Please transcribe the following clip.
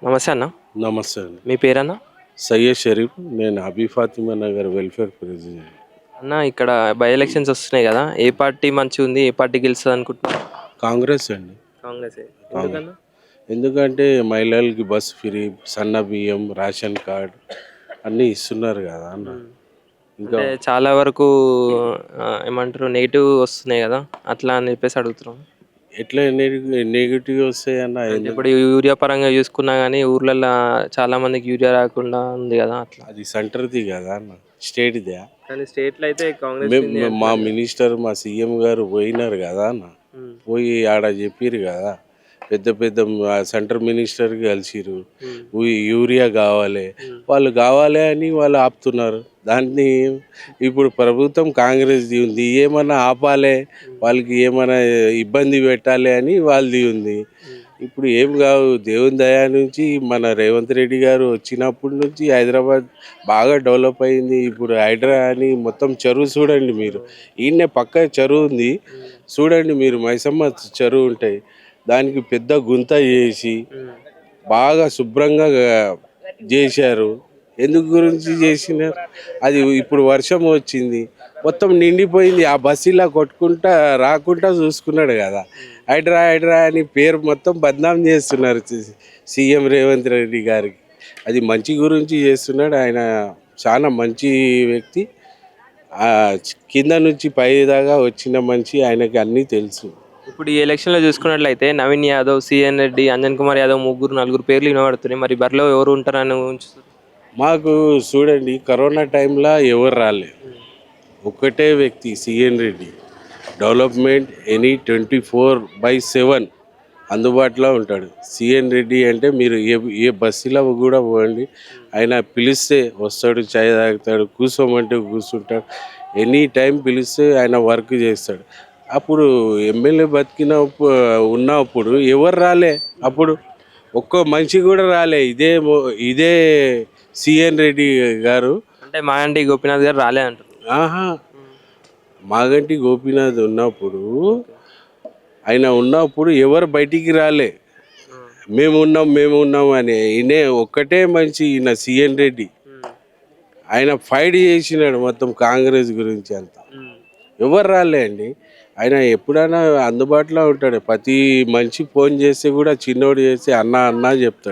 నమస్తే అన్న. నమస్తే అండి. మీ పేరన్న? సయ్యద్ షరీఫ్. నేను hubby Fatima Nagar welfare president. అన్న ఇక్కడ బై ఎలక్షన్స్ వస్తున్నాయి కదా, ఏ పార్టీ మంచిగా ఉంది, ఏ పార్టీ గెలుస్తుంది అనుకుంటున్నారు? కాంగ్రెస్ అండి. కాంగ్రెస్. కాంగ్రెస్. ఎందుకన్నా? ఎందుకంటే మహిళలకి బస్ ఫ్రీ, సన్న బియ్యం, రేషన్ కార్డ్ అన్నీ ఇస్తున్నారు కదా అన్న. ఇంకా అంటే చాలా వరకు ఏమంటారు నెగిటివ్ వస్తున్నాయి కదా, అట్లా అని చెప్పేసి అడుగుతున్నాం. ఎట్లా నెగిటివ్ వస్తాయి అన్న? అంటే ఇప్పుడు యూరియా పరంగా చూసుకున్నా కానీ ఊర్లలో చాలా మందికి యూరియా రాకుండా ఉంది కదా, అట్లా. అది సెంటర్ది కదా అన్న, స్టేట్దే. కానీ స్టేట్లో అయితే కాంగ్రెస్ మా మినిస్టర్, మా సీఎం గారు పోయినారు కదా అన్న. పోయి ఆడ చెప్పిరు కదా, పెద్ద పెద్ద సెంటర్ మినిస్టర్కి కలిసిరు. యూరియా కావాలి, వాళ్ళు కావాలి అని వాళ్ళు ఆపుతున్నారు. దాన్ని ఇప్పుడు ప్రభుత్వం కాంగ్రెస్ది ఉంది, ఏమన్నా ఆపాలి, వాళ్ళకి ఏమైనా ఇబ్బంది పెట్టాలి అని వాళ్ళది ఉంది. ఇప్పుడు ఏం కావు, దేవుని దయా నుంచి మన రేవంత్ రెడ్డి గారు వచ్చినప్పటి నుంచి హైదరాబాద్ బాగా డెవలప్ అయింది. ఇప్పుడు హైడ్రా అని మొత్తం చెరువు చూడండి మీరు, ఈయనే పక్క చెరువు ఉంది చూడండి మీరు, మైసమ్మ చెరువు ఉంటాయి, దానికి పెద్ద గుంత చేసి బాగా శుభ్రంగా చేశారు. ఎందుకు గురించి చేసినారు, అది ఇప్పుడు వర్షం వచ్చింది మొత్తం నిండిపోయింది. ఆ బస్సులా కొట్టుకుంటా రాకుండా చూసుకున్నాడు కదా. హైడ్రా హైడ్రా అని పేరు మొత్తం బద్నాం చేస్తున్నారు సీఎం రేవంత్ రెడ్డి గారికి. అది మంచి గురించి చేస్తున్నాడు, ఆయన చాలా మంచి వ్యక్తి. కింద నుంచి పై దాకా వచ్చిన మంచి, ఆయనకి అన్నీ తెలుసు. ఇప్పుడు ఈ ఎలక్షన్లో చూసుకున్నట్లయితే నవీన్ యాదవ్, సిఎన్ రెడ్డి, అంజన్ కుమార్ యాదవ్, నలుగురు పేర్లు వినబడుతున్నాయి. మరి బరిలో ఎవరు ఉంటారని ఉంచుతారు? మాకు చూడండి, కరోనా టైంలో ఎవరు రాలేదు, ఒక్కటే వ్యక్తి సిఎన్ రెడ్డి. డెవలప్మెంట్ ఎనీ 24/7 అందుబాటులో ఉంటాడు సిఎన్ రెడ్డి. అంటే మీరు ఏ బస్సులో కూడా పోండి, ఆయన పిలిస్తే వస్తాడు, చాయ్ తాగుతాడు, కూర్చోమంటే కూర్చుంటాడు. ఎనీ టైం పిలిస్తే ఆయన వర్క్ చేస్తాడు. అప్పుడు ఎమ్మెల్యే ఉన్నప్పుడు ఎవరు రాలే, అప్పుడు ఒక్క మనిషి కూడా రాలే. ఇదే సిఎన్ రెడ్డి గారు. అంటే మాగంటి గోపీనాథ్ గారు రాలే అంటారు. ఆహా, మాగంటి గోపీనాథ్ ఉన్నప్పుడు, ఆయన ఉన్నప్పుడు ఎవరు బయటికి రాలే. మేము ఉన్నాం అని ఈయనే ఒక్కటే మనిషి, ఈయన సిఎన్ రెడ్డి. ఆయన ఫైట్ చేసినాడు మొత్తం కాంగ్రెస్ గురించి అంతా. ఎవరు రాలే అండి. ఆయన ఎప్పుడైనా అందుబాటులో ఉంటాడు. ప్రతి మనిషి ఫోన్ చేస్తే కూడా, చిన్నోడు చేస్తే అన్న చెప్తాడు.